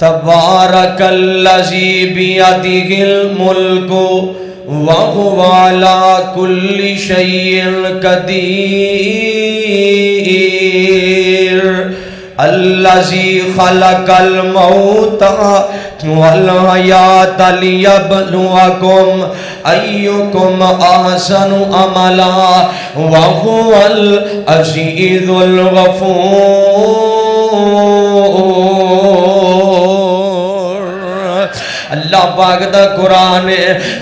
تبارک الذی بیدہ الملک وہو علی کل شیء قدیر الذی خلق الموت والحیاۃ لیبلوکم ایکم احسن عملا وہو العزیز الغفور۔ اللہ پاک دا قرآن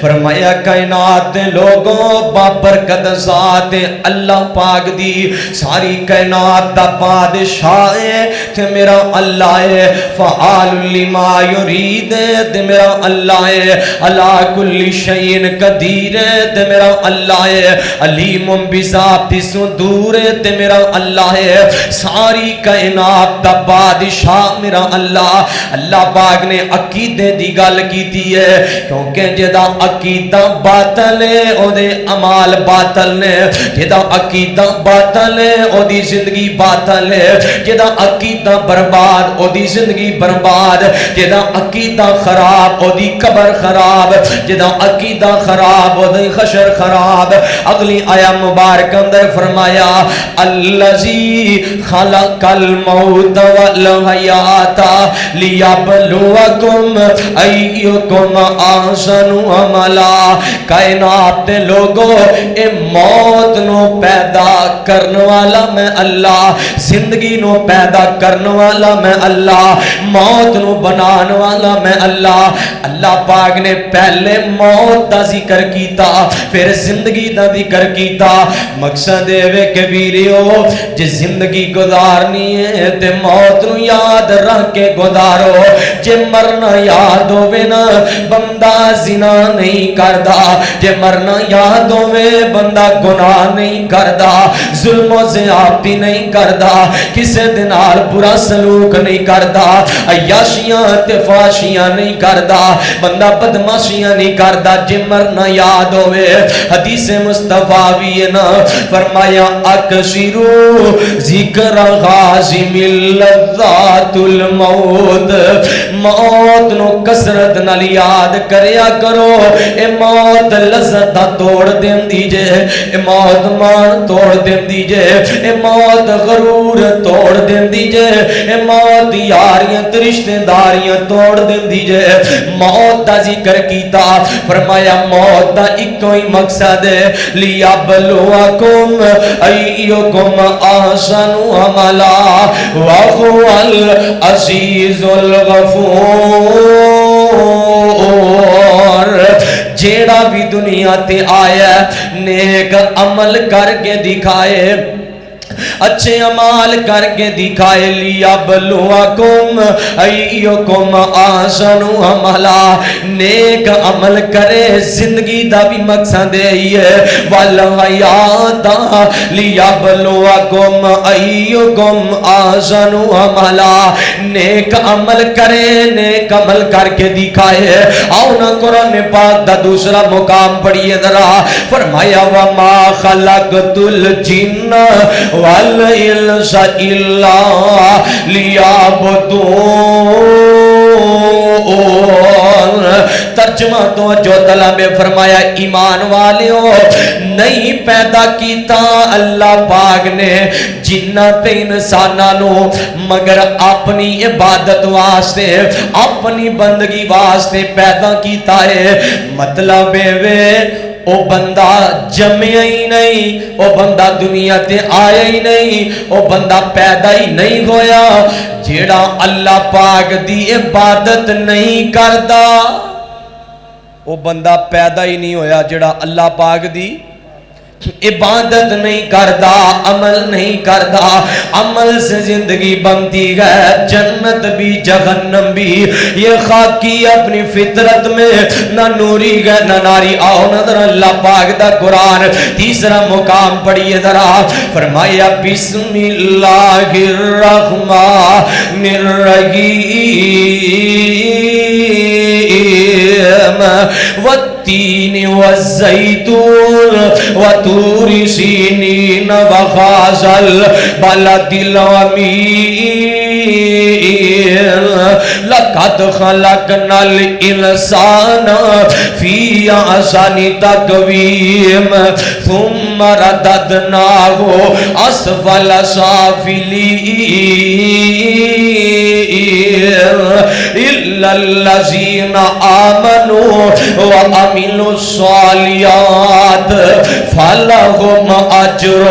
فرمایا کائنات دے لوگوں بابرکت ذات اللہ پاک دی ساری کائنات دا بادشاہ ہے تے میرا اللہ ہے، فعال لما یرید تے میرا اللہ ہے، علی کل شیء قدیر تے میرا اللہ ہے، علیم بذات الصدور تے میرا اللہ ہے، ساری کائنات دا بادشاہ میرا اللہ۔ اللہ پاک نے عقیدے دی گل کیتی ہے کیونکہ جدا عقیدہ باطل ہے او دے عمال باطل نے، جدا عقیدہ باطل ہے او دی زندگی باطل ہے، جدا عقیدہ برباد او دی زندگی برباد، جدا عقیدہ خراب او دی قبر خراب، جدا عقیدہ خراب او دی حشر خراب۔ اگلی آیا مبارک اندر فرمایا الذی خلق الموت والحیاۃ لیبلوکم ایکم احسن عملا۔ کائنات دے لوگو اے موت نو پیدا کرن والا میں اللہ، زندگی نو پیدا کرن والا میں اللہ، موت نو بنان والا میں اللہ۔ اللہ پاک نے پہلے موت دا ذکر کیتا پھر زندگی دا ذکر کیتا، مقصد اے کہ ویریو جے زندگی گزارنی ہے تے موت نو یاد رکھ کے گزارو، جے مرنا یاد ہوئے نا بندہ زنا نہیں کردا، جے مرنا یاد ہوئے بندہ گناہ نہیں کردا، ظلم و زیادتی نہیں کردا، کسے دنال برا سلوک نہیں کردا، عیاشیاں تفاشیاں نہیں کردا، بندہ بدماشیاں نہیں کردا، جے مرنا یاد ہوئے۔ حدیث مصطفیٰ بھی ہے نا فرمایا اکثروا ذکر غازم لذات الموت، موت نو کسرت نال یاد کریا کرو، اے موت لذت توڑ دین دیجے، اے موت مان توڑ دین دیجے، اے موت غرور توڑ دین دیجے، اے موت یاریاں رشتہ داریاں توڑ دین دیجے۔ موت دا ذکر کیتا فرمایا موت دا ایک ہی مقصد ہے لیبلوکم ایکم احسن عملا وہو العزیز الغفور۔ جیڑا بھی دنیا تے آیا نیک عمل کر کے دکھائے، اچھے عمال کر کے دکھائے، لیبلوکم ایکم احسن عملا، نیک عمل کرے، زندگی دا بھی مقصد ہے، والحیاۃ لیبلوکم ایکم احسن عملا، نیک عمل کرے، نیک عمل کر کے دکھائے۔ آؤ نا قرآن پاک دا دوسرا مقام پڑھیے ذرا، فرمایا وما خلقت الجن والانس الا لیعبدون۔ ترجمہ تو جو طلب فرمایا ایمان والیو نہیں پیدا کیتا اللہ پاک نے جنات انسانانو مگر اپنی عبادت واسطے، اپنی بندگی واسطے پیدا کیتا ہے۔ مطلب ہے او بندہ جمعہ ہی نہیں، او بندہ دنیا تے آیا ہی نہیں، او بندہ پیدا ہی نہیں ہویا جیڑا اللہ پاک دی عبادت نہیں کردا۔ او بندہ پیدا ہی نہیں ہویا جیڑا اللہ پاک دی عبادت نہیں کردا، عمل نہیں کردا۔ عمل سے زندگی بنتی ہے، جنت بھی جہنم بھی، یہ خاکی اپنی فطرت میں نہ نوری ہے نہ ناری۔ آؤ نظر اللہ پاک دا قرآن تیسرا مقام پڑھیے ذرا، فرمایا بسم اللہ الرحمن الرحیم والتین والزیتون وطور سینین وهذا البلد الامین لقد خلقنا الانسان فی احسن تقویم ثم رددناه اسفل سافلین الا الذین آمنوا وعملوا الصالحات فلهم اجر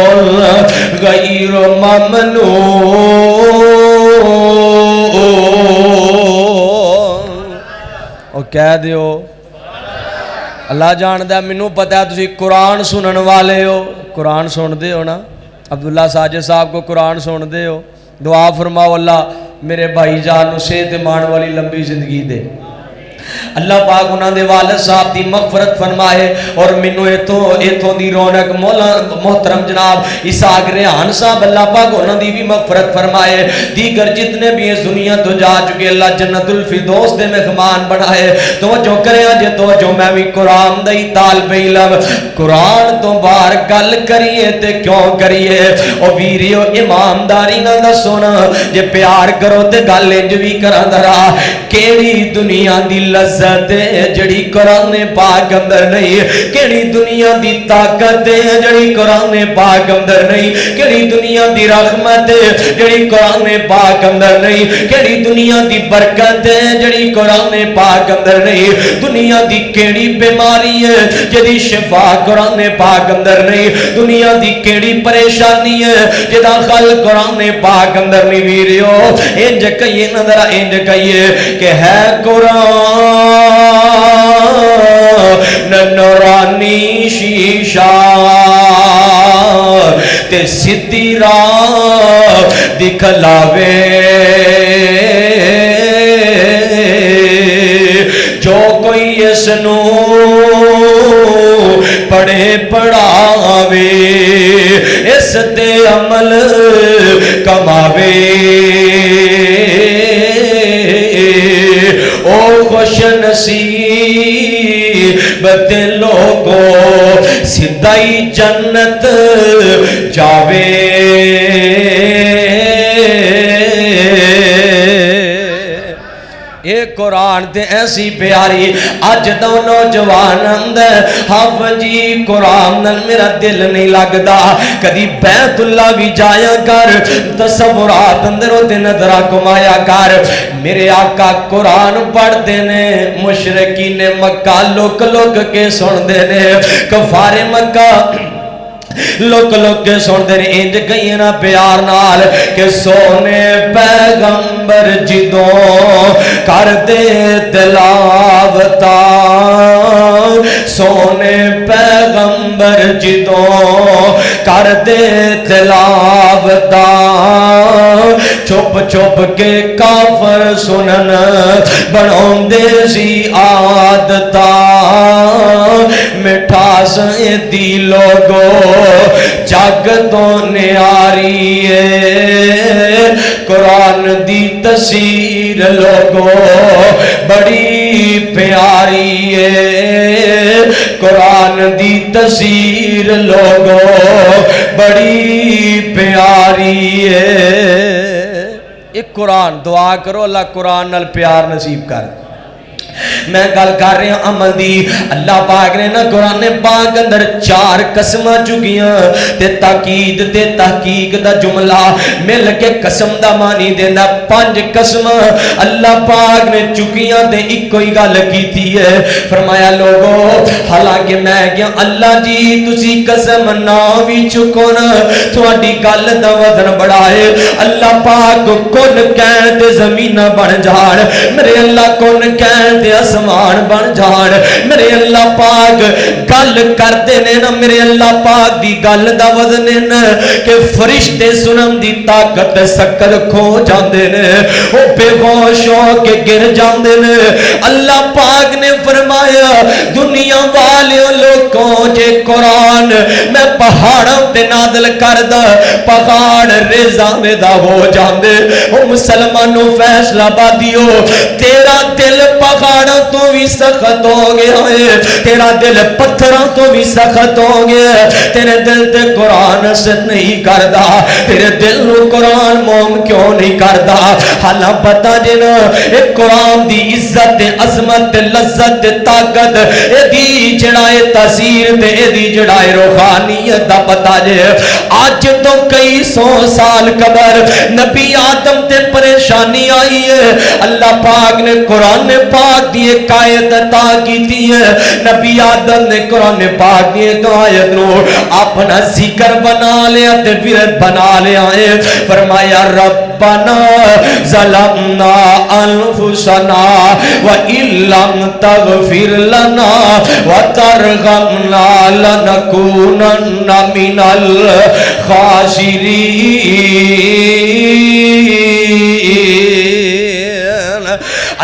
غیر ممنون۔ اور کہہ دیو اللہ جاندہ مینوں پتہ ہے تسی قرآن سنن والے ہو، قرآن سن دے ہو نا، عبداللہ ساجد صاحب کو قرآن سن دے ہو، دعا فرماؤ اللہ میرے بھائی جان نو صحت مان والی لمبی زندگی دے، اللہ پاک انہاں دے والد صاحب دی مغفرت فرمائے، اور منو ایتھوں دی رونق مولا محترم جناب اسحاق ریحان صاحب اللہ پاک انہاں دی بھی مغفرت فرمائے، دیگر جتنے بھی اس دنیا تو جا چکے اللہ جنت الفردوس دے مہمان بنائے۔ توجہ کرے جے توجہ میں بھی قرآن دی طالب علم قرآن تو باہر گل کریے تے کیوں کریے او ویریو ایمانداری نال دسو نا، جے پیار کرو تے گل انج وی کراں درا کیڑی دنیا دی لذت جڑی قرآن پاک اندر نہیں، کیڑی دنیا دی طاقت جڑی قرآن پاک اندر نہیں، کیڑی دنیا دی رحمت جڑی قرآن پاک اندر نہیں، کیڑی دنیا دی برکت جڑی قرآن پاک اندر نہیں، دنیا دی کیڑی بیماری ہے جدی شفا قرآن پاک اندر نہیں، دنیا دی کیڑی پریشانی ہے جدا حل قرآن پاک اندر نہیں۔ ویریو انج کہیے نظر انج کہیے کہ ہے قرآن نورانی شیشہ تے سدھی راہ دکھلاوے، جو کوئی اس نو پڑھے پڑھاوے اس تے عمل کماوے، او خوش نصیب تے لوگو سدھائی جنت جاوے۔ اے قرآن تے ایسی پیاری اج دا نوجوان اندر ہاں جی قرآن نال میرا دل نہیں لگدا، کدی بیت اللہ بھی جایا کر، تصورات اندر تے نظرہ کمایا کر، میرے آقا قرآن پڑھ دینے، مشرقین مکہ لوک لوک کے سن دینے، کفار مکہ لوک لوک کے سن دینے، انج کہیں نا پیار نال کہ سونے پیغمبر جدوں کر دے تلاوتا، سونے پیغمبر جدوں کر دے تلاوتا، چھپ چھپ کے کافر سنن بناؤں دے سی عادتا، مٹھاس دی لوگو جگ تو نیاری ہے، قرآن دی تصویر لوگو بڑی پیاری ہے، قرآن دی تصویر لوگو بڑی پیاری ہے۔ ایک قرآن دعا کرو اللہ قرآن نال پیار نصیب کر۔ میں گل کر رہا ہوں عمل دی، اللہ پاک نے نا قرآن پاک اندر 4 قسمہ چکیاں تے تاکید تے تحقیق دا جملہ مل کے قسم دا معنی دینا، 5 قسمہ اللہ پاک نے چکیاں تے ایک کوئی گل کیتی ہے، فرمایا لوگو حالانکہ میں کیا اللہ جی تسی قسم نہ بھی چکو نا تھوڑی گل دا وزن بڑھائے، اللہ پاک کن کہن تے زمین بن جان، میرے اللہ کن کہن تے آسمان بن جان، میرے اللہ پاک گل کر دینے نا، میرے اللہ پاک دی گل دا وزن نا کہ فرشتے سنم دی طاقت سکر کھو جاندے نے، او بے ہوش ہو کے گر جاندے نے۔ اللہ پاک نے فرمایا دنیا والیوں لوگوں جے قرآن میں پہاڑوں تے نازل کر دا پہاڑ ریزاں دا ہو جاندے، او مسلمانوں فیصلہ بادیو 13 دل پہاڑوں تو بھی سخت ہو گیا ہے، تیرا دل پتھروں تو بھی سخت ہو گیا، تیرے دل تے قرآن عزت نہیں کردا، تیرے دل نو قرآن موم کیوں نہیں کردا؟ حالا پتا جنا اے قرآن دی عزت عظمت لذت طاقت اے دی جڑائے تاثیر تے اے دی جڑائے روحانیت دا پتا جے۔ آج تو کئی سو سال قبر نبی آدم تے پریشانی آئی ہے، اللہ پاک نے قرآن پاک دی ایک آیت عطا کی تھی ہے، نبی آدم نے قرآن پاک دی ایک آیت نو اپنا ذکر بنا لیا تے ورد بنا لیا ہے، فرمایا ربنا ظلمنا انفسنا وَإِن لَّمْ تَغْفِرْ لَنَا وَتَرْحَمْنَا لَنَكُونَنَّ مِنَ الْخَاسِرِينَ۔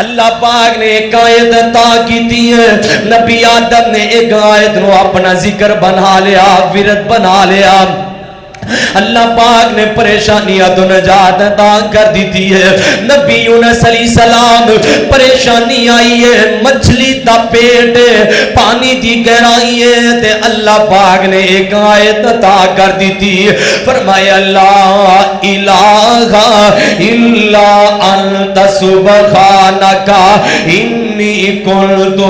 اللہ پاک نے ایک آیت عطا کی تھی ہے، نبی آدم نے ایک آیت نو اپنا ذکر بنا لیا ورد بنا لیا، اللہ پاک نے پریشانیاں تو نجات عطا کر دیتی ہے۔ نبی یونس علیہ السلام پریشانی آئی ہے، مچھلی دا پیٹ پانی دی گہرائی ہے تے اللہ پاک نے ایک آیت عطا کر دیتی، فرمایا لا الہ الا انت سبحانک انی کنت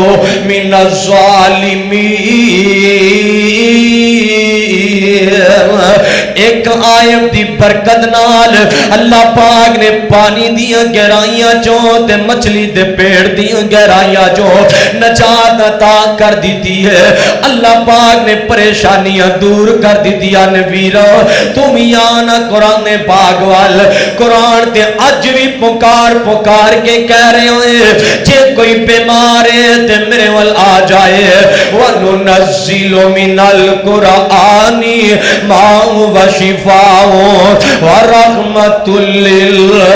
من الظالمین۔ ایک آیت دی برکت نال اللہ پاک نے پانی دیاں گہرائیاں چوں تے مچھلی دے پیڑ دیاں گہرائیاں چوں نجات عطا کر دیتی ہے۔ اللہ پاک نے پریشانیاں دور کر دیتیاں نے ویرا تم آنا قرآن پاک وال، قرآن تے اج بھی پکار پکار کے کہہ رہے ہوئے جے کوئی بیمار ہے تے میرے وال آ جائے، وَنُنَزِّلُ مِنَ الْقُرْآنِ مَا هُوَ شِفَاءٌ وَرَحْمَةٌ لِّلْمُؤْمِنِينَ۔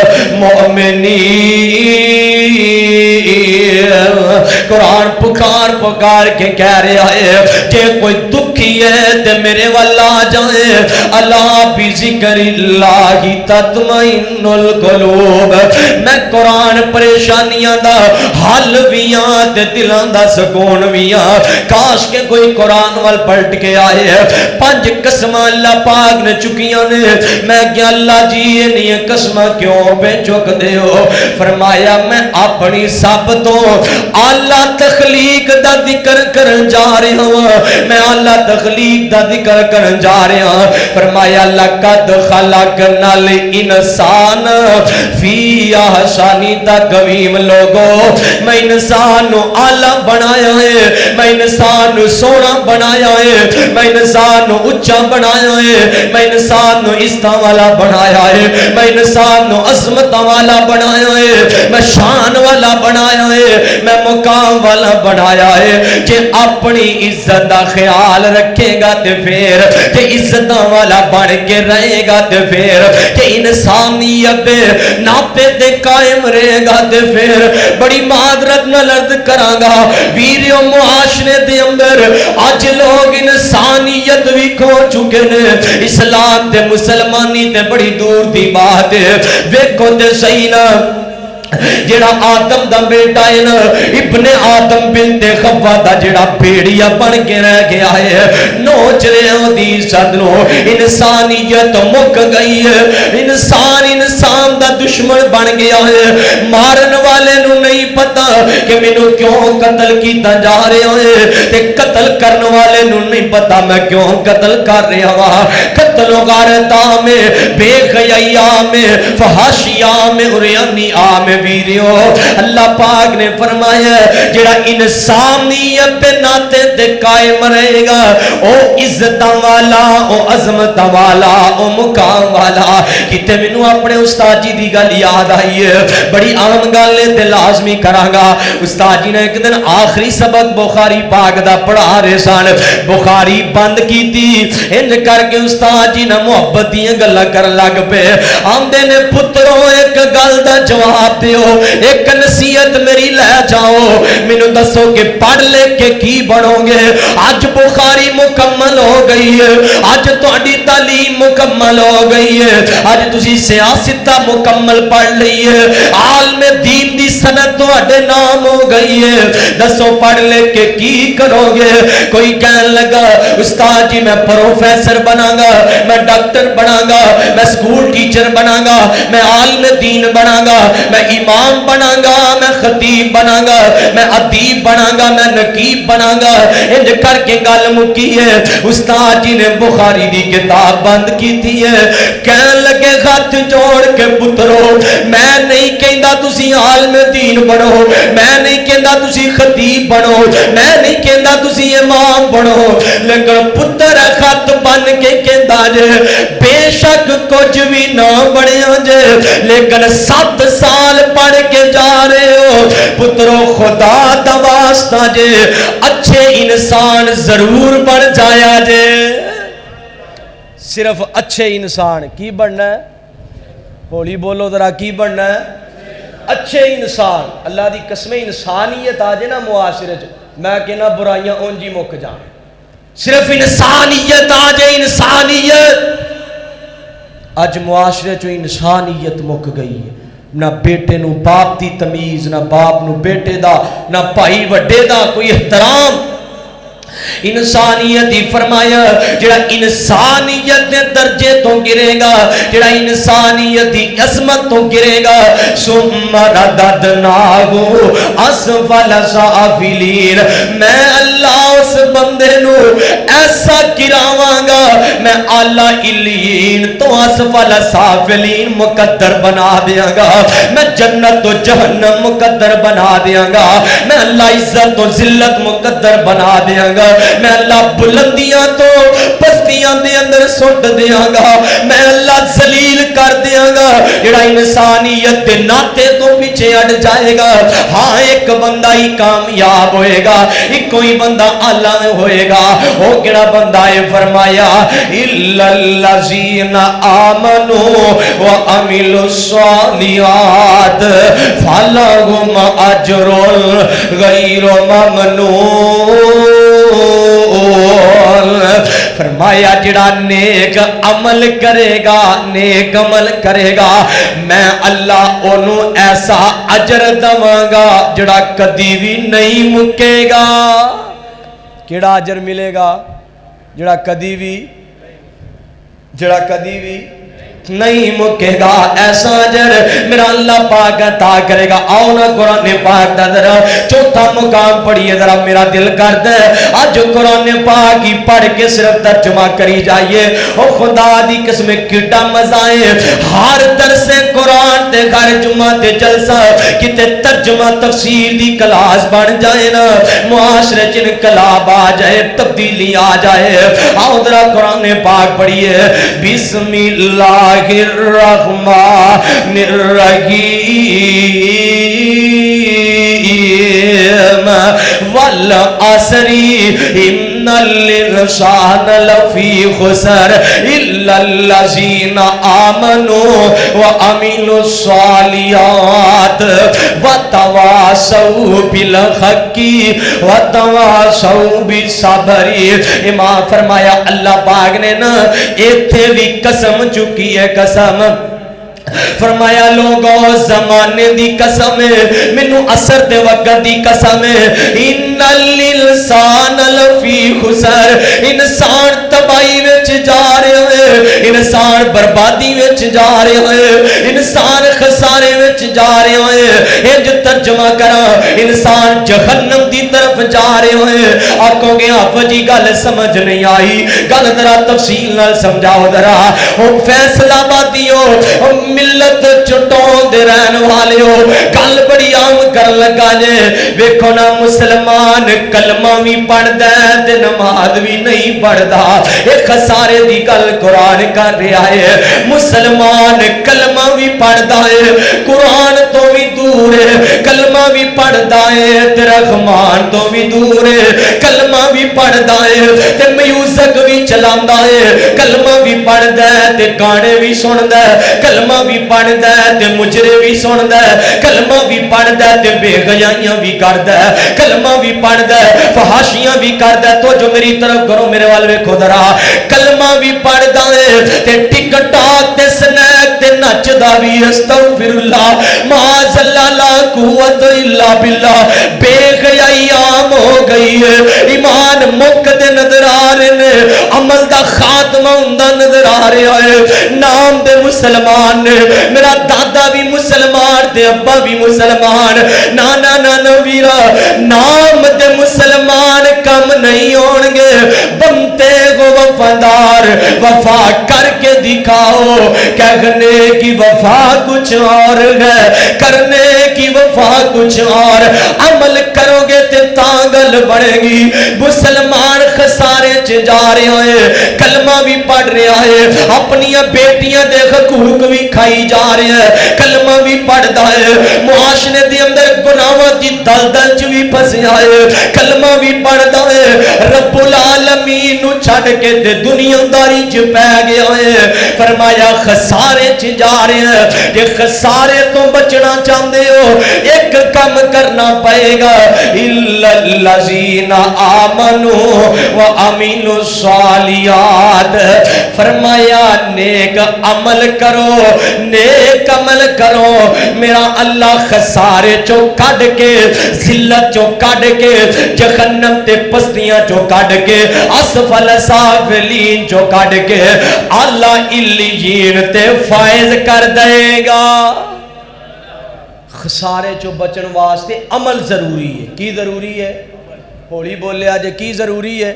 قرآن پکار پکار کے کہہ رہا ہے کہ کوئی دکھی ہے تے میرے والا جائے، اللہ بذکر اللہ تطمئن القلوب۔ میں قرآن پریشانیاں دا حل ویاں تے دلاں دا سکون ویاں، کاش کے کوئی قرآن وال پلٹ کے آئے۔ پانچ قسمہ اللہ پاک نے چکیاں نے، میں کیا اللہ جی یہ نہیں قسمہ کیوں پہ چک دے ہو؟ فرمایا میں اپنی سب تو اللہ تخلیق دا ذکر کرن جا رہا ہوں، میں اللہ تخلیق دا ذکر کرن جا رہا ہوں۔ فرمایا لقد خلقنا الانسان فی احسن تقویم۔ لوگو میں انسان نو اعلی بنایا ہے، میں انسان نو سونا بنایا ہے، میں انسان نو اچھا بنایا ہے، میں انسان نو عزت والا بنایا ہے، میں انسان نو عظمت والا بنایا ہے، میں شان والا بنایا ہے، میں مقام والا بنایا ہے کہ اپنی عزت دا خیال رکھے گا تے پھر کہ عزت والا بن کے رہے گا تے پھر کہ انسانیت ناپے تے قائم رہے گا تے پھر بڑی معذرت نہ لرد کراں گا ویریو معاشرے دے اندر آج لوگ انسانیت بھی کھو چکے نے، اسلام تے مسلمانی تے بڑی دور دی بات ہے۔ ویکھو تے صحیح نا جڑا آدم دا بیٹا ہے نا، ابن آدم بنت حوا دا جڑا بیڑیا بن کے رہ گیا ہے، نوچ رہے ہو دی صدنو انسانیت مک گئی ہے، انسان دا دشمن بن گیا ہے، مارن والے نو نہیں پتا کہ میں نو کیوں قتل کیتا جا رہے ہوئے تے قتل کرن والے نو نہیں پتا میں کیوں قتل کر رہا ہوا۔ قتل و غارت آمیں، بے خیائی آمیں، فحاشی آمیں، عریانی آمیں ویریو۔ اللہ پاک نے فرمایا جڑا انسانیت پہ ناتے تے قائم رہے گا او عزت والا، او عظمت والا، او مقام والا۔ کتے منو اپنے استاد جی دی گل یاد آئی ہے، بڑی عام گل تے لازمی کراں گا۔ استاد جی نے ایک دن آخری سبق بخاری پاک دا پڑھا رہے سن، بخاری بند کی تھی انج کر کے استاد جی نے محبت دیاں گلاں کر لگ پے، آمدے نے پتروں ایک گل دا جواب دیو ایک نصیحت میری لے جاؤ مینوں دسو کہ پڑھ لے کے کی بنو گے اج بخاری مکمل ہو گئی ہے اج تہاڈی تعلیم مکمل ہو گئی ہے اج تسی سیاست مکمل پڑھ لئی ہے عالم دین دی سند تہاڈے نام ہو گئی ہے دسو پڑھ لے کے کی کرو گے کوئی کہنے لگا استاد جی میں پروفیسر بنا گا میں ڈاکٹر بنا گا میں سکول ٹیچر بنا گا میں عالم دین بنا گا میں امام بنا گا میں خطیب بنا گا میں ادیب بنا گا میں نقیب بنا گا انج کر کے گل مکی ہے استاد جی نے بخاری دی کتاب بند کی تھی ہے کہنے لگے ہاتھ جوڑ کے پترو میں نہیں کہندا تسی عالم دین بنو میں نہیں کہندا تسی خطیب بنو میں نہیں کہندا تسی امام بنو لیکن پتر خط بن کے کہندا جے بے شک کچھ بھی نہ بنیا جے لیکن 7 سال پڑھ کے جا رہے ہو پترو خدا دا واسطہ جے اچھے انسان ضرور بن جایا جے صرف اچھے انسان کی بننا ہے ہولی بولو ذرا کی بننا ہے اچھے انسان اللہ دی قسم انسانیت آ جائے نا معاشرے میں کہنا برائیاں اونجی مک جان صرف انسانیت آ جائے انسانیت اج معاشرے چو انسانیت مک گئی ہے نہ بیٹے نو باپ دی تمیز نہ باپ نو بیٹے دا نہ بھائی وڈے دا کوئی احترام انسانیت ہی فرمایا جڑا انسانیت دے درجے تو گرے گا جڑا انسانیت دی عظمت تو گرے گا ثم رددناہ اسفل سافلین میں اللہ اس بندے نو ایسا گراواں گا میں اعلی علیین تو اسفل سافلین مقدر بنا دیاں گا میں جنت و جہنم مقدر بنا دیاں گا میں اللہ عزت و ذلت مقدر بنا دیاں گا میں اللہ بلندیاں تو پستیاں دے اندر سٹ دیاں گا میں اللہ ذلیل کر دیاں گا جڑا انسانیت دے ناطے تو پیچھے ہٹ جائے گا ہاں ایک بندہ ہی کامیاب ہوئے گا ایک کوئی بندہ اللہ میں ہوئے گا وہ کیڑا بندہ ہے فرمایا الا الذین آمنوا وعملوا الصالحات فلہم اجر غیر ممنون فرمایا جڑا نیک عمل کرے گا نیک عمل کرے گا میں اللہ انہوں ایسا اجر دواں گا جڑا کدی بھی نہیں مکے گا کیڑا اجر ملے گا جڑا کدی بھی نہیں مکے گا ایسا اجر میرا اللہ پاک عطا کرے گا آؤ نا قرآن پاک دا ذرا چوتھا مقام پڑھیے ذرا میرا دل کرتا ہے آج قرآن پاک ہی پڑھ کے صرف ترجمہ کری جائیے او خدا دی قسم کیٹا مزہ ہے ہر درس قرآن تے ہر جمعہ تے جلسہ کتے ترجمہ تفسیر دی کلاس بن جائے نا معاشرے چ انقلاب آ جائے تبدیلی آ جائے آؤ ذرا قرآن پاک پڑھیے بسم اللہ الرحمن الرحیم والعصر ان الانسان لفی خسر الا الذین آمنوا وعملوا الصالحات وتواصوا بالحق وتواصوا بالصبر امام فرمایا اللہ پاک نے نا ایتھے بھی قسم چکی ہے قسم فرمایا لوگوں زمانے دی قسم ہے منو اثر دے وقت دی قسم ہے ان الانسان لفی خسر انسان تباہی وچ جا رہے ہوئے انسان بربادی وچ جا رہے ہوئے انسان خسارے وچ جا رہے ہوئے انج ترجمہ کرا انسان جہنم دی طرف جا رہے ہوئے آکھو گے آپ جی گل سمجھ نہیں آئی گل ذرا تفصیل نال سمجھاؤ ذرا او فیصلہ بادیو ملت چٹوں دے رہن والے ہو گل بڑی عام کر لگا جے ویکھو نا مسلمان کلمہ بھی پڑھدا ہے تے نماز بھی نہیں پڑھدا ایک خسارے دی گل قرآن کر رہا ہے مسلمان کلمہ بھی پڑھدا ہے قرآن تو بھی دور ہے کلمہ بھی پڑھدا ہے تے رحمان تو بھی دور ہے کلمہ بھی پڑھدا ہے تے میوزک بھی چلاندا ہے کلمہ بھی پڑھدا ہے تے گانے بھی سندا ہے کلمہ بھی پڑھدا ہے تے مجرے بھی سندا ہے کلمہ بھی پڑھدا ہے تے بے حیائیاں بھی کردا ہے کلمہ بھی پڑھدا ہے فحاشیاں بھی کردا ہے تو جو میری طرف کرو میرے وال ویکھو ذرا کلمہ بھی پڑھدا ہے تے ٹک ٹاک تے سنیک تے نچدا بھی استغفر اللہ معاذ اللہ لا قوت الا باللہ بے حیائی عام ہو گئی ہے ایمان مک دے نظر آ رہے ہیں عمل دا خاتمہ ہوندا نظر آ رہا ہے نام دے مسلمان نے میرا دادا بھی مسلمان تے ابا بھی مسلمان نانا نانا ویرا نام دے مسلمان کم نہیں ہون گے بنتے گو وفادار وفا کر کے دکھاؤ کہنے کی وفا کچھ اور ہے کرنے کی وفا کچھ اور عمل کرو گے تے تانگل بڑھے گی مسلمان خسارے چ جا رہے ہیں کلمہ بھی پڑھ رہا ہے اپنی بیٹیاں دے حقوق بھی کھائی جا رہے ہیں کلمہ بھی پڑھدا ہے معاشرے دے اندر گناہاں دی دلدل چ بھی پھسیا ہے کلمہ بھی پڑھدا ہے رب العالمین نو چھڈ کے تے دنیا داری چ پے گیا ہے فرمایا خسارے چ جا رہے ہیں کہ خسارے تو بچنا چاہتے ہو ایک کم کرنا پائے گا الا الذین آمنوا وعملوا الصالحات فرمایا نیک عمل کرو نیک عمل کرو میرا اللہ خسارے چو کڈ کے ذلت چو کڈ کے جہنم تے پستیاں چو کڈ کے اسفل سافلین چو کڈ کے اللہ علیین تے فائز کر دے گا خسارے چو بچن واسطے عمل ضروری ہے کی ضروری ہے ہولی بولے آجے کی ضروری ہے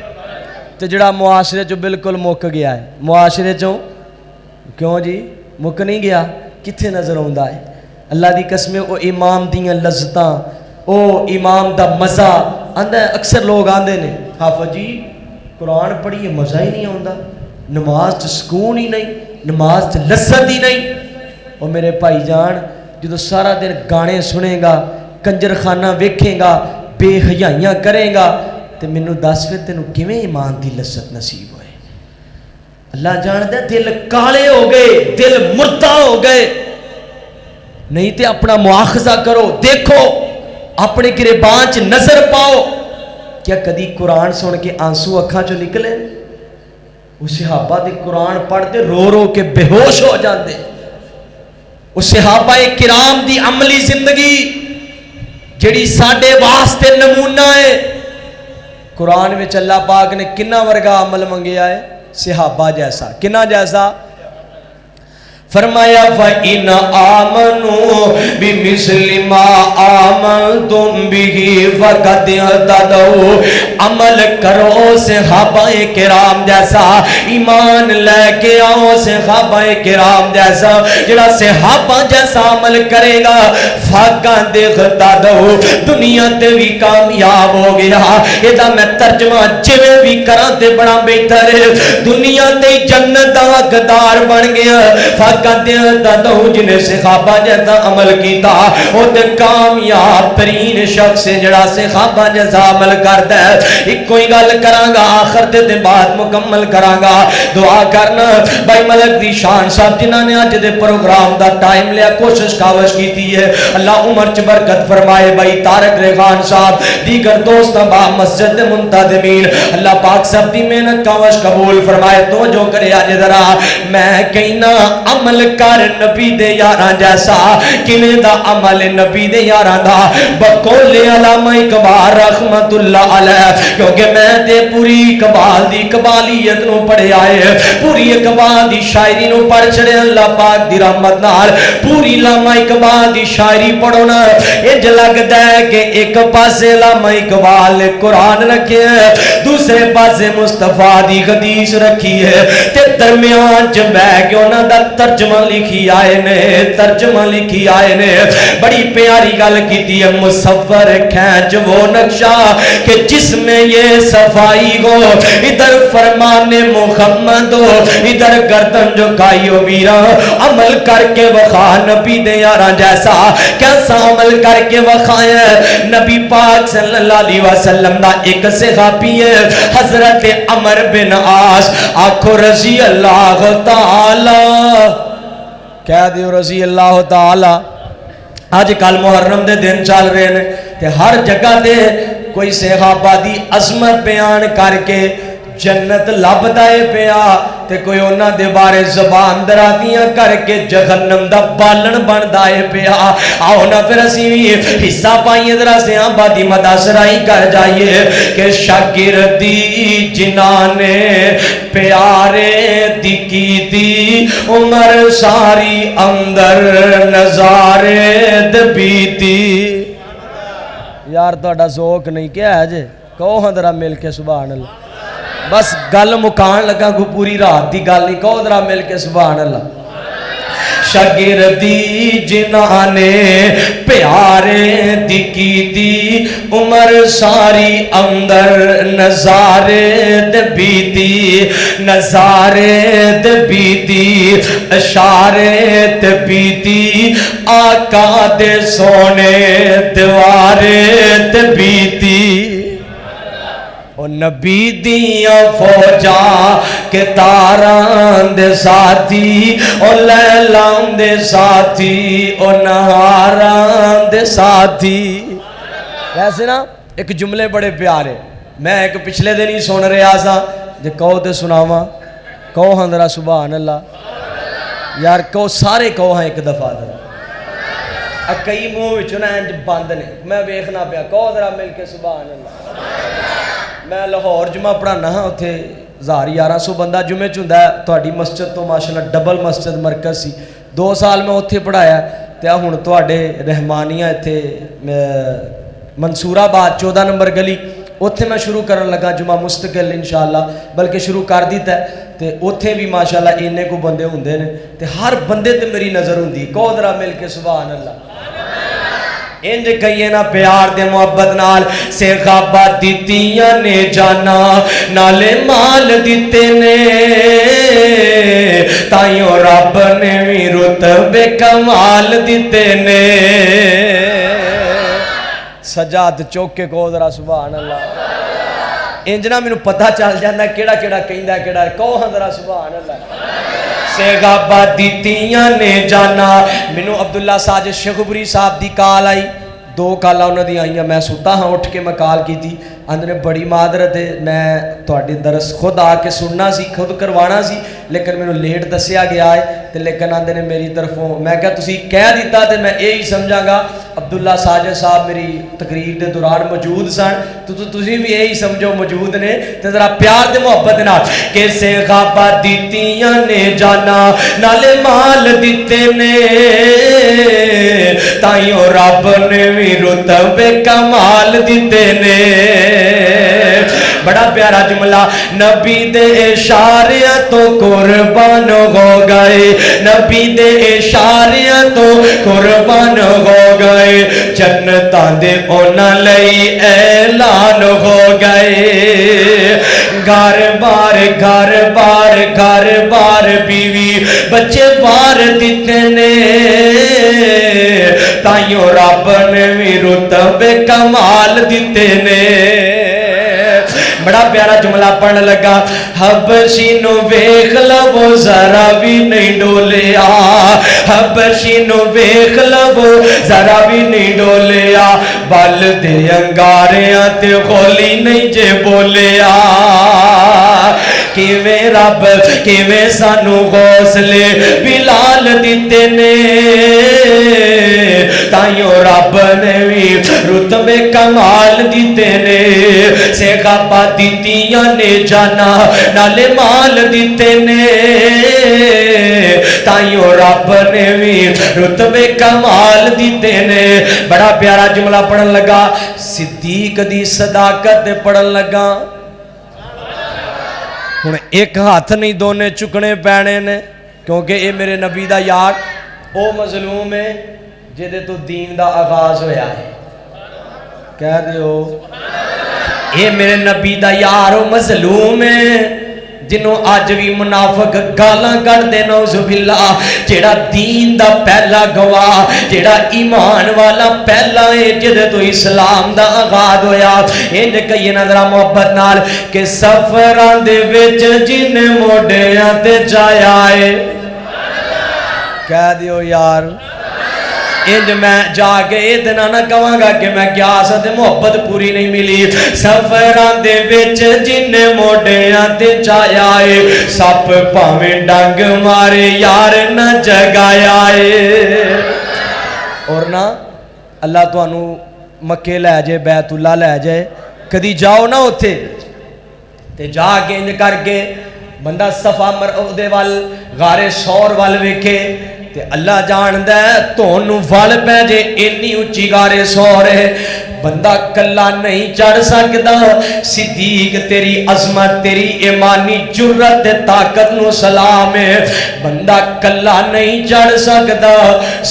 تو جڑا معاشرے چو بالکل مک گیا ہے معاشرے چو کیوں جی مک نہیں گیا کتھے نظر ہوندا ہے اللہ دی قسمیں او امام دیاں لذتاں او امام دا مزہ آندا ہے اکثر لوگ آندے نے حافظ جی قرآن پڑھیے مزہ ہی نہیں ہوندا نماز تے سکون ہی نہیں نماز تے لذت ہی نہیں او میرے بھائی جان جدو سارا دن گانے سنے گا کنجر خانہ ویکھیں گا بے حیائیاں کریں گا تو مینوں دس پھر تینوں کیویں ایمان دی لذت نصیب ہوئے اللہ جاندا ہے دل کالے ہو گئے دل مردہ ہو گئے نہیں تے اپنا مواخذہ کرو دیکھو اپنے گریبان چ نظر پاؤ کیا کدی قرآن سن کے آنسو اکھاں چوں نکلے وہ صحابہ دے قرآن پڑھتے رو رو کے بے ہوش ہو جاندے وہ صحابہ کرام دی عملی زندگی جڑی ساڈے واسطے نمونہ ہے قرآن میں اللہ پاک نے کنا ورگا عمل منگیا ہے صحابہ جیسا کنا جیسا فرمایا فَإِنْ آمَنُوا بِمِثْلِ مَا آمَنْتُمْ بِهِ فَقَدْ اهْتَدَوْا عمل کرو صحابہ کرام جیسا ایمان لے کے آؤ صحابہ کرام جیسا جڑا صحابہ جیسا عمل کرے گا فَقَدْ اهْتَدَوْا دنیا تے بھی کامیاب ہو گیا یہ میں ترجمہ جویں بھی کراں تے بڑا بہتر ہے دنیا تے جنت دا حقدار بن گیا جنہیں صحابہ جیسا عمل کیتا وہ تے کامیاب ترین شخص ہے جڑا صحابہ جیسا عمل کرتا ہے ایک کوئی گل کرانگا آخر تے بات مکمل کرانگا دعا کرنا بھائی ملک دی شان صاحب جنہاں نے آج دے پروگرام دا ٹائم لیا کوشش کاوش کیتی ہے اللہ عمر چ برکت فرمائے بھائی طارق ریحان صاحب دیگر دوست با مسجد منتظمین اللہ پاک سب دی محنت کاوش قبول فرمائے توجہ کرے آج ذرا میں کہنا عمل کر نبی دے یاراں جیسا کنے دا عمل نبی دے یاراں دا بقول علامہ اقبال رحمت اللہ علیہ کیونکہ میں تے پوری اقبال دی اقبالیت نو پڑھے آئے پوری اقبال دی شاعری نو پڑھ چڑے اللہ پاک دی رحمت نال پوری علامہ اقبال دی شاعری پڑھو نا انج لگدا ہے کہ ایک پاسے علامہ اقبال نے قرآن رکھے ہے دوسرے پاسے مصطفیٰ دی حدیث رکھی ہے تے درمیان چ بیٹھ کے انہاں دا ترجمہ لکھی آئے نے ترجمہ لکھی آئے نے بڑی پیاری گل کی ہے مصور کھینچ وہ نقشہ کہ جس میں یہ صفائی ہو ادھر فرمان محمد ہو ادھر گردن جھکائی ہو ویرا عمل کر کے وخا نبی دے یاراں جیسا کیسا عمل کر کے وخایا نبی پاک صلی اللہ علیہ وسلم دا ایک صحابی ہے حضرت عمر بن عاص آکھو رضی اللہ تعالی کہہ دیو رضی اللہ تعالی آج کل محرم دے دن چل رہے ہیں تے ہر جگہ دے کوئی صحابہ دی عظمت بیان کر کے جنت لب دائے پیا تے کوئی اونا دے بارے زبان دراتیاں کر کے جہنم دا بالن بن دائے پیا آؤ نا پھر اسی بھی حصہ پائیے درہ سے آبادی مداسرائی کر جائیے کہ شاگردی جنانے پیارے دکی دی عمر ساری اندر نظارے دبیتی یار تو اڈا ذوق نہیں کیا ہے جے کہو ہاں درہ مل کے سبحان اللہ بس گل مکان لگا کو پوری رات دی گل نہیں کہو درہ مل کے سبحان اللہ شاگردی جنانے پیارے دکی دی عمر ساری اندر نظارے دبیتی نظارے دبیتی اشارے دبیتی آقا دے سونے دوارے دبیتی او نبی دیاں فوجا کے تاران دے ساتھی او لیلان دے ساتھی او نہاران دے ساتھی ویسے نا ایک جملے بڑے پیارے میں ایک پچھلے دن ہی سن رہا سا جے کہو تے سناواں کہو ہاں ذرا سبحان اللہ یار کہو سارے کہو ہاں ایک دفعہ ذرا کئی منہ وچوں نا انج بند نے میں ویکھنا پیا کہو ذرا مل کے سبحان اللہ میں لاہور جمعہ پڑھانا ہاں اتھے 1100 بندہ جمعہ چوندہ ہے تہاڈی مسجد تو ماشاءاللہ ڈبل مسجد مرکز سی 2 سال میں اتھے پڑھایا تے ہن تہاڈے رحمانیہ اتھے منصور آباد 14 نمبر گلی اتھے میں شروع کرن لگا جمعہ مستقل انشاءاللہ بلکہ شروع کر دیتا ہے تے اتھے بھی ماشاءاللہ اینے کو بندے ہوندے نے تے ہر بندے تے میری نظر ہوندی کہو ذرا مل کے سبحان اللہ انج کہیے نا پیار دے محبت نال صحابہ دتیاں نے جانا نالے مال دیتے نے تائیوں رب نے بھی رتبے کمال دیتے نے سجاد چوک کے کہو ذرا سبحان اللہ انجنا میں پتہ چل جانا کیڑا کیڑا کہندا کیڑا کہو ہاں ذرا سبحان اللہ صحابہ دتیاں نے جانا مینوں عبداللہ ساجد شیخبری صاحب دی کال آئی 2 کالا انہوں دی آئیاں میں سوتا ہاں اٹھ کے میں کال کی تھی اندر بڑی معذرت ہے میں تہاڈے درس خود آ کے سننا سی خود کروانا سی لیکن مینوں لیٹ دسیا گیا ہے تے لیکن آندے نے میری طرفوں میں کہا تسی کہہ دیتا تے میں یہی سمجھاں گا عبداللہ ساجد صاحب میری تقریر دے دوران موجود سن تو تسی بھی یہی سمجھو موجود نے تے ذرا پیار دے محبت نال کہ صحابہ دتیاں نے جانا نالے مال دتے نے تائیوں رب نے بھی رتبے کمال دتے نے بڑا پیارا جملہ نبی دے اشاریاں تو قربان ہو گئے نبی دے اشاریاں تو قربان ہو گئے جنتاں دے اونا لئی اعلان ہو گئے گھر بار بیوی بچے بار دیتے نے تائیوں رب نے بھی رتبے کمال دیتے نے بڑا پیارا جملہ پڑھنے لگا حبشی نو ویکھ لو ذرا بھی نہیں ڈولیا حبشی نو ویکھ لو ذرا بھی نہیں ڈولیا بل دے انگاریاں تے خولی نہیں جے بولیا کیویں رب کیویں سانو حوصلے بلال دیتے نے تائیوں رب نے بھی رتبے کمال دیتے نے صحابہ دتیاں نے جانا نالے مال دیتے نے تائیوں رب نے بھی رتبے کمال دیتے نے بڑا پیارا جملہ پڑھن لگا صدیق دی صداقت پڑھن لگا ہن ایک ہاتھ نہیں دونے چکنے پینے نے کیونکہ یہ میرے نبی دا یار او مظلوم ہے جدے تو دین دا آغاز ہویا ہے. کہہ دیو اے میرے نبی دا یار او مظلوم ہے جنہوں آج بھی منافق گالاں کر دے نعوذ باللہ. جیڑا دین دا پہلا گواہ جیڑا ایمان والا پہلا ہے جدے تو اسلام دا آغاز ہویا. انج کہیے نظرہ محبت نال کہ سفران دے وچ جن موڑیاں تے جایا ہے. کہہ دیو یار انج میں جا کے یہ دن نہ کہاں گا کہ میں کیا سا محبت پوری نہیں ملی. سفران دے وچ جن موڑیاں تے جایا ہے سپ پاویں ڈنگ مارے یار نہ جگایا ہے. اور نہ اللہ تو انو مکے لے جائے بیت اللہ لے جائے کدی جاؤ نہ ہوتے تے جا کے انج کر کے بندہ صفا مرعودے وال غار شور وال ویکھے تے اللہ جاندہ ہے تو انہوں وال پہ جے انی اچھی غارے سورے بندہ کلا نہیں چڑھ سکتا. صدیق تیری عظمت تیری ایمانی جرت طاقت نو سلام ہے. بندہ کلا نہیں چڑھ سکتا.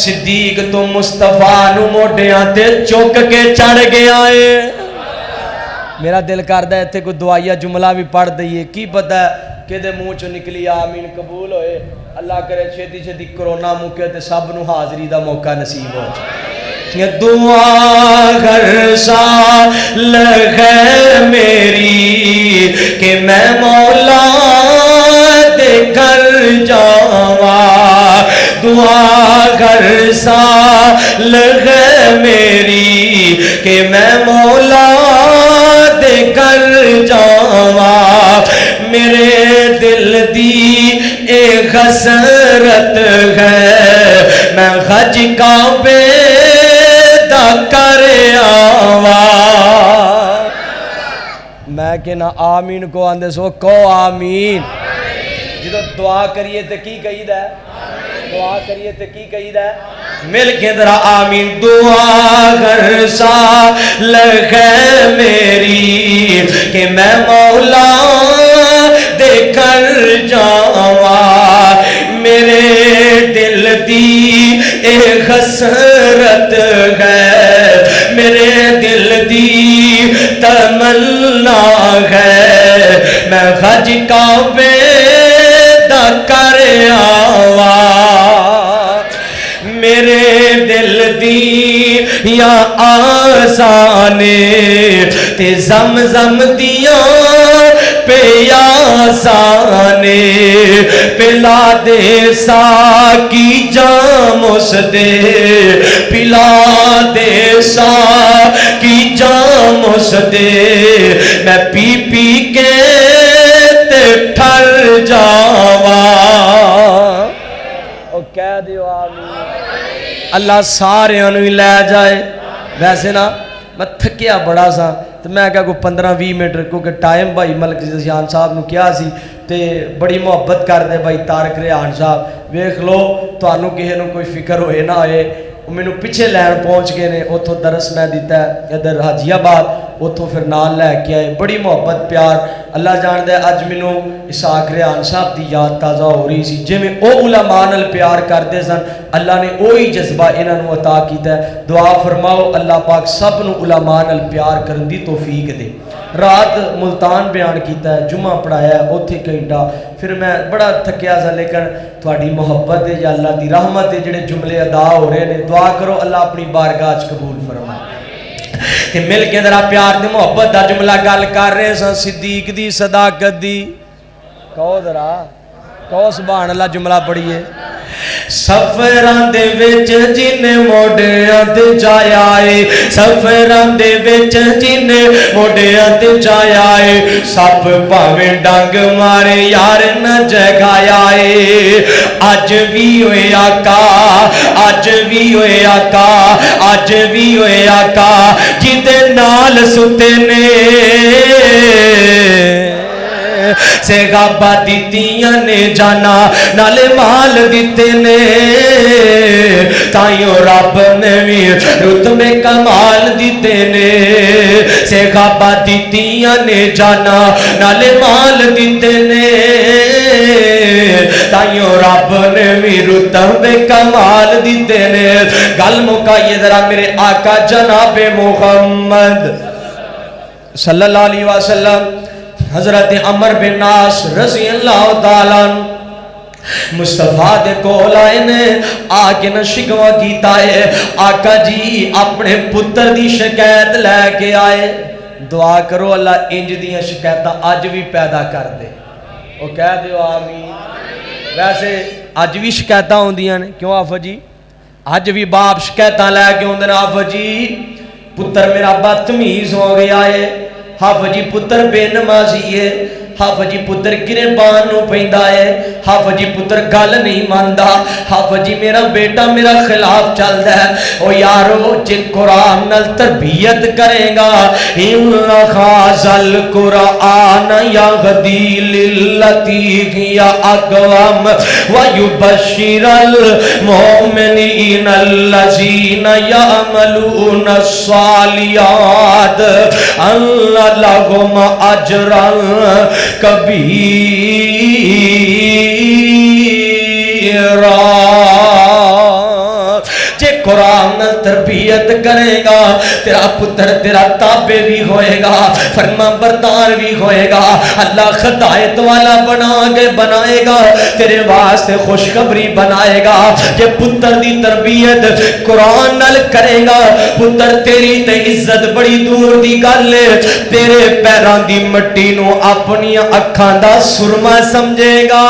صدیق تو مصطفیٰ نو موڑیاں تے چوک کے چڑھ گیا ہے. میرا دل کردہ ہے تے کوئی دعائیہ جملہ بھی پڑھ دئیے کی پتہ ہے کہ دے منہ چو نکلی آمین قبول ہوئے. اللہ کرے چھتی چھتی کرونا موقع تے سب نو حاضری دا موقع نصیب ہو جائے. دعا گر سال ہے میری کہ میں مولا دے کر جاواں. دعا گر سال ہے میری کہ میں مولا دے کر جاواں. میرے دل دی ایک حسرت ہے میں حج کعبے دا کر آواں. میں کہنا آمین کو آندے سو کو آمین. جدو دعا کریے تے کی کہید ہے دعا کریے تے کی کہید ہے مل کے درہ آمین. دعا گر سال ہے میری کہ میں مولا دے کر جاواں. میرے دل دی ایک حسرت ہے میرے دل دی تمنا ہے میں حج کعبے دا کر آواں. میرے دل دی یا آسانے تے زمزم دیاں پیاسانے پلا دے ساکی جام اس دے پلا دے ساکی جام اس دے میں پی پی کے تے ٹھر جاواں. او کہہ دیو آمین. اللہ سارے انہی لے جائے. ویسے نا میں تھکیا بڑا سا تو میں کہا کوئی 15-20 منٹ کیونکہ ٹائم بھائی ملک جان صاحب نو کیا سی تے بڑی محبت کر دے بھائی طارق ریحان صاحب ویکھ لو تانوں کسے نو کوئی فکر ہوئے نہ ہوئے. مینوں پیچھے لین پہنچ گئے نے اتھوں درس میں دیتا ہے ادھر حاجی آباد اتھوں پھر نال لے کے آئے. بڑی محبت پیار اللہ جاندہ ہے. اج مینوں اسحاق ریحان صاحب دی یاد تازہ ہو رہی سی جویں او علماء نال پیار کردے سن اللہ نے وہی جذبہ انہاں نوں عطا کیتا ہے. دعا فرماؤ اللہ پاک سب نوں علماء نال پیار کرن دی توفیق دے. رات ملتان بیان کیتا ہے جمعہ پڑھایا ہے اوتھے گھنٹہ پھر میں بڑا تھکیا سا لیکن تھوڑی محبت ہے یا اللہ دی رحمت ہے جڑے جملے ادا ہو رہے ہیں. دعا کرو اللہ اپنی بارگاہ قبول فرمائے. کہ مل کے ذرا پیار دی محبت دا جملہ گل کر رہے سن صدیق دی صداقت دی. کہو ذرا کہو سبحان اللہ جملہ پڑھیے. سفران دے وچ جن موڑیاں تے جایا اے سفران دے وچ جن موڑیاں تے جایا اے سپ پاویں ڈنگ مارے یار نہ جگایا اے. اج بھی ہوئے آقا اج بھی ہوئے آقا اج بھی ہوئے آقا جدے نال ستے نے سے غابہ دیتیاں نے جانا نالے مال دیتے نے تائیوں رب نے بھی رتبے کمال دیتے نے سے غابہ دیتیاں نے جانا نالے مال دیتے نے تائیوں رب نے بھی رتبے کمال دیتے نے گل مکائیے ذرا میرے آقا جناب محمد صلی اللہ علیہ وسلم حضرت عمر بن عاص رضی اللہ تعالیٰ مصطفیٰ دے کول آئے نے آکے نہ شکوہ کیتا ہے آقا جی اپنے پتر دی شکایت لے کے آئے دعا کرو اللہ انج دیاں شکایتاں آج بھی پیدا کر دے وہ کہہ دیو آمین ویسے آج بھی شکایتاں ہوں دیاں نے کیوں آفا جی آج بھی باپ شکایتاں لے کے ہوں دینا آفا جی پتر میرا بدتمیز ہو گیا ہے آفا جی پتر بے نمازی ہے حافظ جی پتر گریبان نو پیندا ہے حافظ جی پتر گل نہیں ماندا حافظ جی میرا بیٹا میرا خلاف چلدا ہے او یارو جے قرآن نال تربیت کرے گا ان خاصل قرآن یغدی للتی ہی اقوام ویبشر المؤمنین الذین یعملون الصالحات ان لهم اجرا کبیرہ جے قرآن تربیت کرے گا تیرا پتر تیرا تابع بھی ہوئے گا فرما بردار بھی ہوئے گا اللہ خدایت والا بنائے گا تیرے واسطے خوشخبری بنائے گا جے پتر دی تربیت قرآن نال کرے گا پتر تیری تے عزت بڑی دور دی گل ہے تیرے پیران دی مٹی نو اپنی اکھاں دا سرما سمجھے گا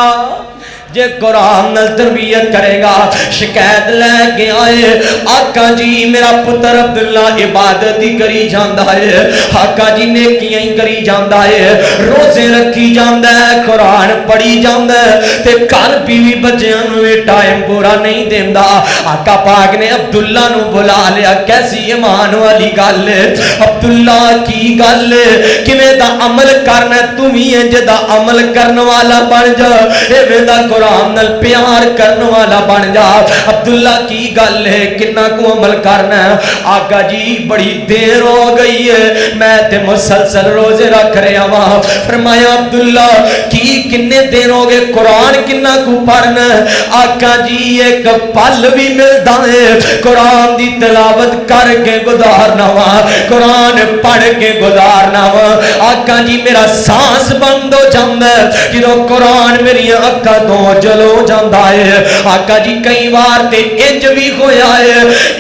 جے قرآن نال تربیت کرے گا شکایت لے کے آئے آقا جی میرا پتر عبداللہ عبادت ہی کری جاندہ ہے آقا جی نیکیاں ہی کری جاندہ ہے روزے رکھی جاندہ ہے قرآن پڑھی جاندہ ہے تے کار بیوی بچیاں نوے ٹائم پورا نہیں دیندہ آقا پاک نے عبداللہ نو بلا لیا کیسی ایمان والی گل ہے عبداللہ کی گل ہے کہ میں دا عمل کرنا تم ہی ہے جدا عمل کرنے والا بن جا اے میں دا قرآن نال پیار کرنے والا بن جا عبداللہ کی گل ہے کنہ کو عمل کرنا ہے آقا جی بڑی دیر ہو گئی ہے میں تے مسلسل روزے رکھ رہے ہوں فرمایا عبداللہ کی کنے دیر ہو گئے قرآن کنہ کو پڑھنا ہے آقا جی ایک پل بھی ملتا ہے قرآن دی تلاوت کر کے گزارنا ہوا قرآن پڑھ کے گزارنا ہوا آقا جی میرا سانس بند ہو جاندہ ہے جدو قرآن میری اکھا تو جلو جاندہ ہے آقا جی کئی بار تے انج بھی ہویا ہے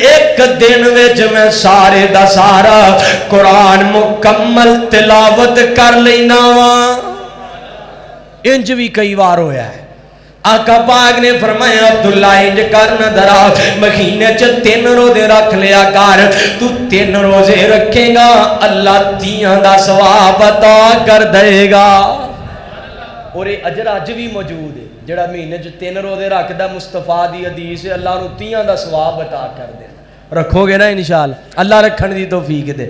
ایک دن وچ میں سارے دا سارا قرآن مکمل تلاوت کر لینا وا انج بھی کئی بار ہویا ہے آقا پاک نے فرمایا عبداللہ انج کرنا درا مہینے چ 3 روزے رکھ لیا کر تو 3 روزے رکھے گا اللہ 3 دا ثواب عطا کر دے گا اور یہ اجر اج بھی موجود ہے جڑا مہینے چ 3 روزے رکھدا مصطفیٰ دی حدیث ہے اللہ نو 3 دا ثواب عطا کر دے رکھو گے نا انشاءاللہ اللہ رکھن دی توفیق دے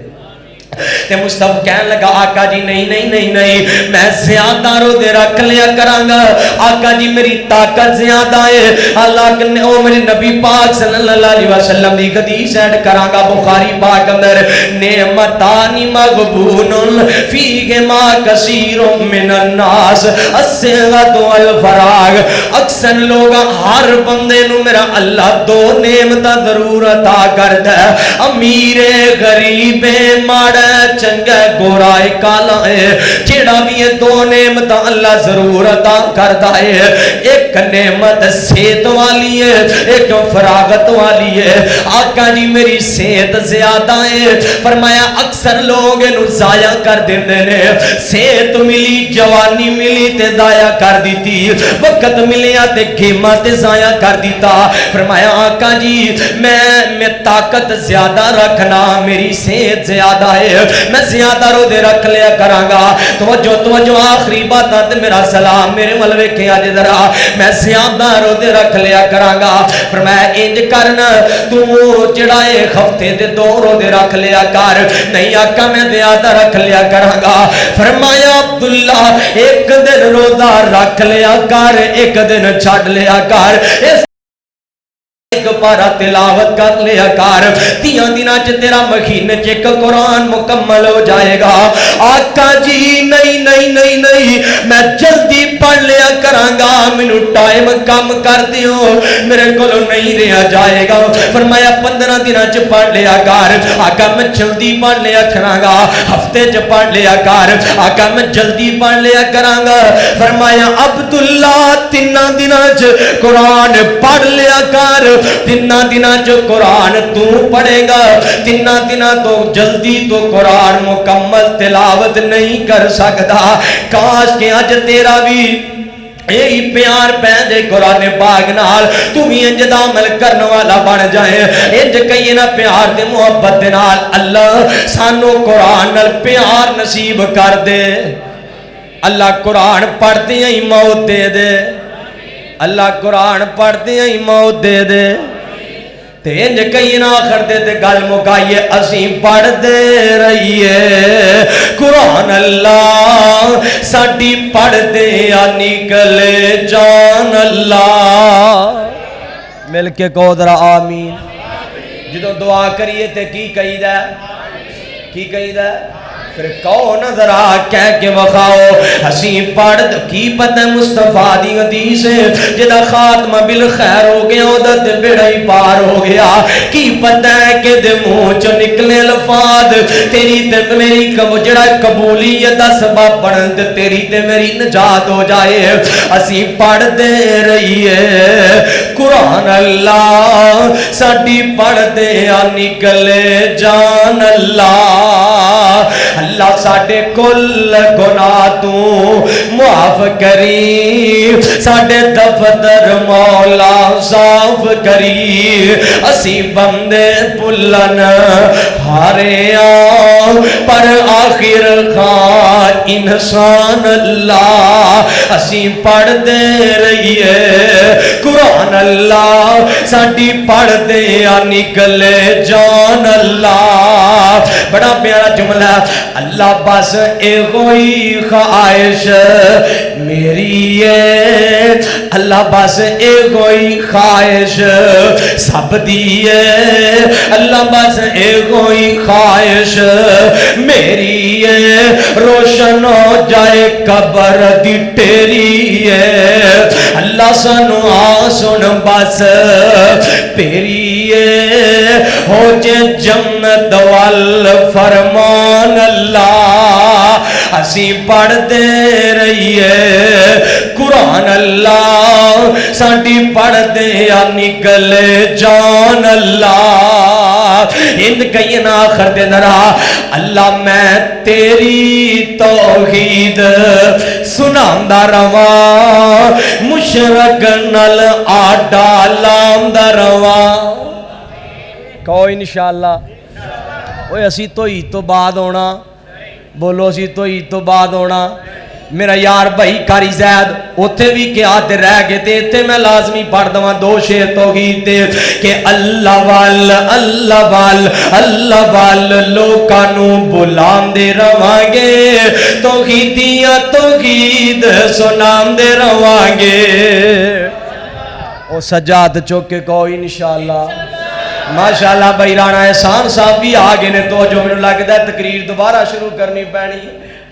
تے مصطفیٰ کہنے لگا آقا جی نہیں میں زیادہ روزے رکھ لیا کرانگا آقا جی میری طاقت زیادہ ہے اللہ نے او میرے نبی پاک صلی اللہ علیہ وسلم دی حدیث ایڈ کرانگا بخاری پاک اندر نعمتانی مغبون فیہما کثیر من الناس الصحت والفراغ اکثر لوگ ہر بندے نو میرا اللہ 2 نعمتاں ضرور عطا کردا ہے امیر غریب ماڑا چنگا گورائے کالا ہے جیڑا بھی یہ 2 نعمتاں اللہ ضرور عطا کرتا ہے ایک نعمت صحت والی ہے ایک فراغت والی ہے آقا جی میری صحت زیادہ ہے فرمایا اکثر لوگ انہوں ضائع کر دیندے نے صحت ملی جوانی ملی تے ضائع کر دیتی وقت ملیا تے گیمہ تے ضائع کر دیتا فرمایا آقا جی میں طاقت زیادہ رکھنا میری صحت زیادہ ہے میں زیادہ روزے رکھ لیا کرانگا توجہ آخری بات آتے میرا سلام میرے ملوے کے آجے ذرا میں زیادہ روزے رکھ لیا کرانگا فرمایا انج کرنا تو جڑا ایک ہفتے دے 2 روزے رکھ لیا کر نہیں آقا میں زیادہ رکھ لیا کرانگا فرمایا عبداللہ ایک دن روزہ رکھ لیا کر ایک دن چھڑ لیا کر ایک پارا تلاوت کر لیا کر، 30 دنوں چ تیرا مہینے چ ایک قرآن مکمل ہو جائے گا۔ آقا جی نہیں نہیں نہیں نہیں، میں جلدی پڑھ لیا کرانگا، مینوں ٹائم کم کر دیو، میرے کو نہیں رہا جائے گا۔ فرمایا 15 دنوں چ پڑھ لیا کر۔ آقا میں جلدی پڑھ لیا کرانگا، ہفتے چ پڑھ لیا کر۔ آقا میں جلدی پڑھ لیا کرانگا۔ فرمایا عبداللہ 3 دنوں چ قرآن پڑھ لیا کر، 3 دنوں جو قرآن تو پڑھے گا، 3 دنوں تو جلدی تو قرآن مکمل تلاوت نہیں کر سکتا۔ کاش کہ اج تیرا بھی یہی پیار پہنجے قرآن پاک نال، تو بھی انج دا عمل کرنے والا بن جائے۔ انج کئی نہ پیار دے محبت دے نال اللہ سانو قرآن نال پیار نصیب کر دے۔ اللہ قرآن پڑھتے ہی موت دے دے، اللہ قرآن پڑھتے ہی موت دے دے۔ تینج کئی نہ آخر دے تے گل مکائیے، اسیں پڑھ دے رہیے قرآن، اللہ ساڈی پڑھ دے یا نکلے جان اللہ۔ مل کے کہو ذرا آمین۔ جدو دعا کریے تے کی کہی دا، کی کہی دا؟ پھر کہو نا ذرا کہہ کے وخاؤ، ہسی پڑھ کی پتہ مصطفیٰ دی حدیث ہے، جدا خاتمہ بالخیر ہو گیا او دے بیڑا ہی پار ہو گیا۔ کی پتہ ہے کہ دے منہ چو نکلے الفاظ تیری تے میری جڑا قبولیت دا سبب بنن تے تیری تے میری نجات ہو جائے۔ ہسی پڑھ دے رہی ہے قرآن، اللہ ساڈی پڑھ دے یا نکلے جان اللہ۔ اللہ ساڑھے کل گناہ تو معاف کری، ساڑھے دفتر مولا صاف کری، اسی بندے پلن ہارے آن پر آخر خواہ انسان اللہ۔ اسی پڑھ دے رہیے قرآن، اللہ ساڑھی پڑھ دے یا نکلے جان اللہ۔ بڑا پیارا جملہ، اللہ بس ایگوئی خواہش میری ہے، اللہ بس ایگوئی خواہش سب دیئے، اللہ بس ایگوئی خواہش میری ہے، روشن ہو جائے قبر دی تیری ہے، اللہ سنو آسن بس پیری ہے، ہو جے جنت وال فرمان اللہ۔ ہسی پڑھ دے رہیے قرآن، اللہ ساڑھی پڑھ دے یا نکلے جان اللہ۔ ہند کئی نہ آخر دے نرا، اللہ میں تیری توحید سناندہ رواں، مشرق نل آڈا لاندہ رواں۔ کہو انشاءاللہ۔ اوہ اسی تو عید تو بعد ہونا، بولو اسی تو عید تو بعد ہونا۔ میرا یار بھائی کاری زید اتھے بھی کیا تے رہ گئے تے اتھے میں لازمی پڑھ دواں 2 شعر توحید دے کہ اللہ وال اللہ وال اللہ وال لوکانو بلام دے روانگے، توحیدیاں توحید سنام دے روانگے۔ او سجاد چوکے کہو انشاءاللہ۔ ماشاءاللہ بھائی رانا احسان صاحب بھی آگے نے تو جو میں نے لگتا ہے تقریر دوبارہ شروع کرنی پینی،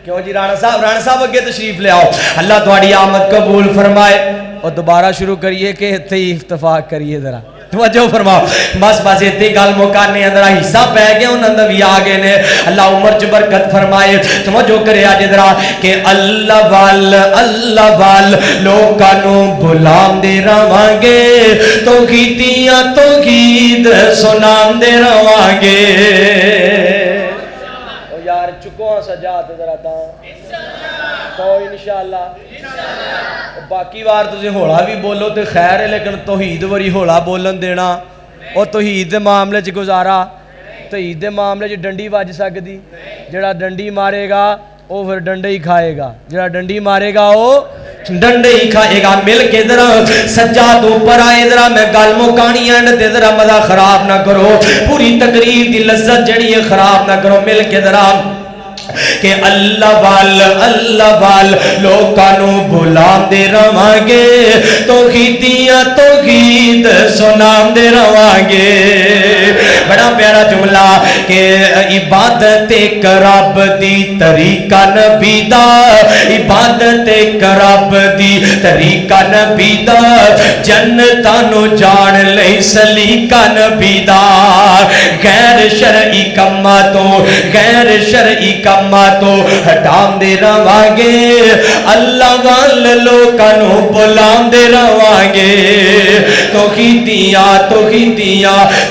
کیوں جی رانا صاحب اگے تشریف لے آؤ، اللہ تمہاری آمد قبول فرمائے۔ اور دوبارہ شروع کریے کہ اتھے ہی اتفاق کریے ذرا توجہ فرماؤ، بس اتھے گل مکانے ذرا حصہ پہ گئے انہوں نے بھی آگے نے، اللہ عمر چ برکت فرمائے۔ توجہ کرے آج ذرا کہ اللہ وال لوکانو بلام دے روانگے، توحیدیاں توحید سنام دے روانگے۔ او یار چکو ہاں سجاد ذرا تاں تو انشاءاللہ۔ باقی وار تجھے ہوڑا بھی بولو تو خیر ہے، لیکن توحید وری ہوڑا بولن دینا اور توحید دے معاملے چ گزارا، توحید دے معاملے چ ڈنڈی وج سکدی، جڑا ڈنڈی مارے گا وہ پھر ڈنڈے ہی کھائے گا، جڑا ڈنڈی مارے گا وہ ڈنڈے ہی کھائے گا۔ مل کے ذرا سجاد اوپر آئے، ذرا میں گل مکانی ہے تے ذرا مزہ خراب نہ کرو، پوری تقریر دی لذت جڑی ہے خراب نہ کرو۔ مل کے ذرا کہ اللہ وال لوکاں نو بلاندے رہواں گے توحیدیاں توحید سناندے رہواں گے بڑا پیارا جملہ کہ عبادت ایک رب دی طریقہ نبی دا عبادت ایک رب دی طریقہ نبی دا جنتاں نو جان لئی سلیقہ نبی دا غیر شرعی کما تو ہٹان دے رہواں گے اللہ وال لوکاں نو بلان دے رہواں گے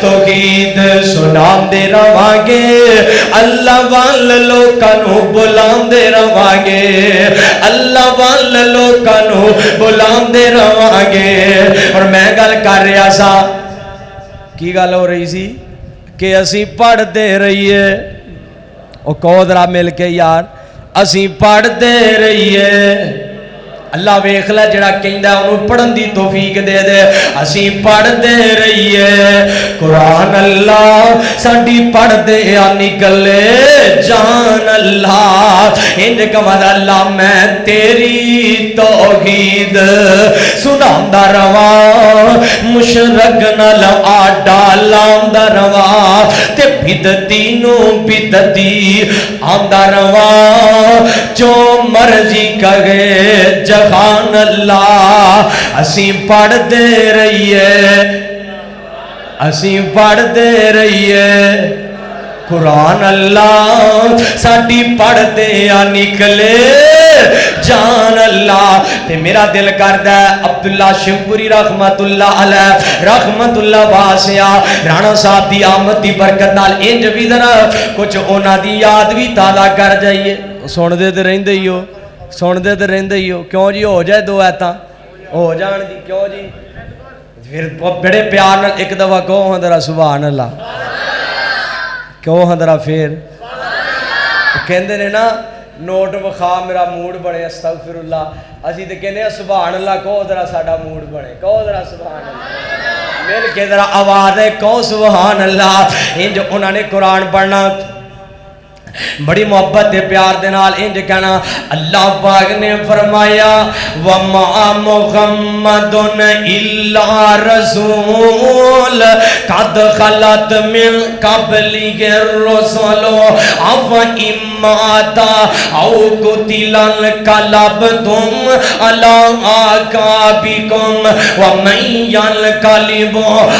توحید سنان دے رہواں گے اللہ وال لوکاں نو بلان دے رہواں گے اللہ وال لوکاں نو بلان دے رہواں گے اور میں گل کر رہا سا کی گل ہو رہی سی کہ اسی پڑھ دے رہیے او کودرا مل کے یار اسی پڑھ دے رہیے اللہ ویکھ لے جڑا کہندا انہوں پڑھن دی توفیق دے دے اسی پڑھ دے رہیے قرآن اللہ ساڈی پڑھ دے نکلے جان اللہ انج کہاں اللہ میں تیری توحید سناندا رواں مشرک نال آڈا لاندا رواں تے بدتی نو بدتی آندا رواں جو مرضی کہے جہان اللہ اسی پڑھ دے رہیے قرآن اللہ ساڈی پڑھ دے نکلے جان اللہ تے میرا دل کردا ہے عبداللہ شمپوری رحمت اللہ علیہ رحمت اللہ واسعہ رانا صاحب دی آمد دی برکت نال انج بھی ذرا کچھ انہاں دی یاد بھی تازہ کر جائیے سن دے تے رہندے ہی ہو کیوں جی ہو جائے دو ایتاں ہو جان دی کیوں جی پھر بڑے پیار نال ایک دفعہ کہو ہاں ذرا سبحان اللہ کہو ہاں ذرا پھر کہندے نے نا نوٹ وکھا میرا موڈ بنے استغفر اللہ اسی تے کہندے سبحان اللہ کہو ذرا ساڈا موڈ بنے کہو ذرا سبحان اللہ مل کے ذرا آواز ہے کہو سبحان اللہ انج انہاں نے قرآن پڑھنا بڑی محبت دے پیار دے نال انج کہنا اللہ پاک نے فرمایا وَمَا مُحَمَّدٌ إِلَّا رَسُولٌ قَدْ خَلَتْ مِنْ قَبْلِهِ الرُّسُلُ أَفَإِن مَّاتَ أَوْ قُتِلَ انقلبتم عَلَىٰ أَعْقَابِكُمْ وَمَن يَنقَلِبْ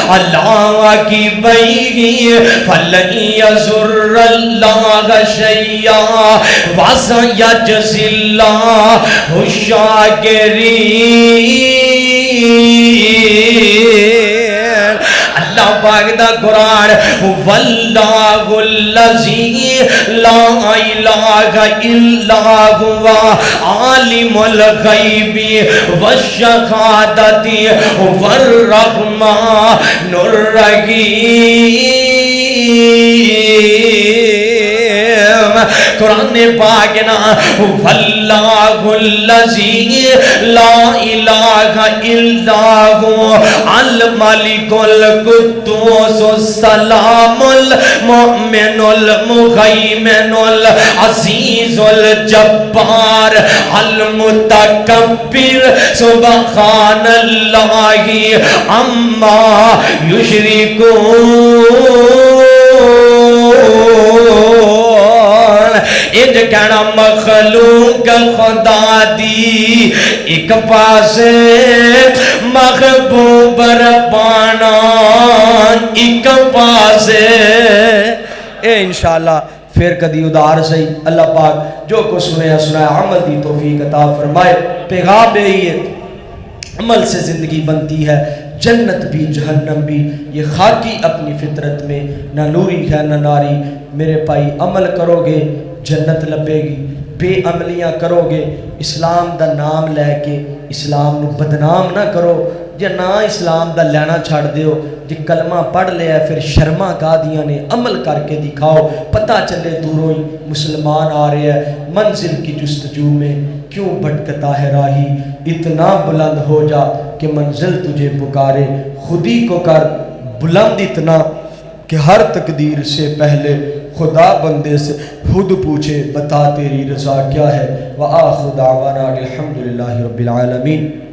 عَلَىٰ عَقِبَيْهِ فَلَن يَضُرَّ اللَّهَ شيئا وسيجزي الله الشاكرين اللہ پاک دا قرآن واللہ الذی لا الہ الا هو عالم الغیب والشہادۃ والرحمن الرحیم قرآن پاک نا واللہ الذی لا الہ الا هو الملک القدوس السلام المؤمن المہیمن العزیز الجبار المتکبر سبحان اللہ عما یشرکون انج کہنا مخلوق خدا دی ایک پاسے محبوب ربانا ایک پاسے اے انشاءاللہ پھر کدی ادار سہی اللہ پاک جو کو سنیا عمل دی توفیق عطا فرمائے پیغام یہی ہے عمل سے زندگی بنتی ہے جنت بھی جہنم بھی یہ خاکی اپنی فطرت میں نہ نوری ہے نہ ناری میرے بھائی عمل کرو گے جنت لبے گی بے عملیاں کرو گے اسلام دا نام لے کے اسلام نو بدنام نہ کرو جے نہ اسلام دا لینا چھاڑ دیو جے کلمہ پڑھ لیا پھر شرما قادیاں نے عمل کر کے دکھاؤ پتہ چلے دوروں ہی مسلمان آ رہے ہیں منزل کی جستجو میں کیوں بھٹکتا ہے راہی اتنا بلند ہو جا کہ منزل تجھے پکارے خودی کو کر بلند اتنا کہ ہر تقدیر سے پہلے خدا بندے سے خود پوچھے بتا تیری رضا کیا ہے۔ وآخر دعوانا الحمدللہ رب العالمین۔